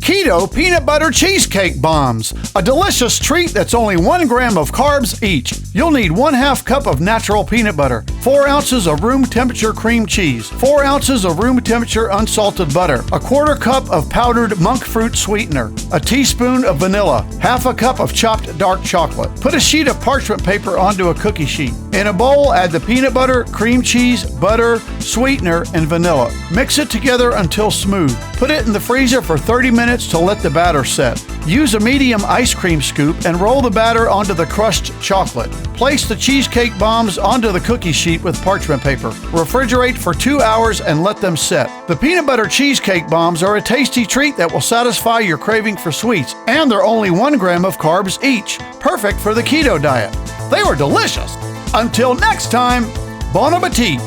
Keto Peanut Butter Cheesecake Bombs, a delicious treat that's only 1 gram of carbs each. You'll need 1/2 cup of natural peanut butter, 4 ounces of room temperature cream cheese, 4 ounces of room temperature unsalted butter, 1/4 cup of powdered monk fruit sweetener, a teaspoon of vanilla, 1/2 cup of chopped dark chocolate. Put a sheet of parchment paper onto a cookie sheet. In a bowl, add the peanut butter, cream cheese, butter, sweetener, and vanilla. Mix it together until smooth. Put it in the freezer for 30 minutes to let the batter set. Use a medium ice cream scoop and roll the batter onto the crushed chocolate. Place the cheesecake bombs onto the cookie sheet with parchment paper. Refrigerate for 2 hours and let them set. The peanut butter cheesecake bombs are a tasty treat that will satisfy your craving for sweets, and they're only 1 gram of carbs each, perfect for the keto diet. They were delicious. Until next time, bon appetit.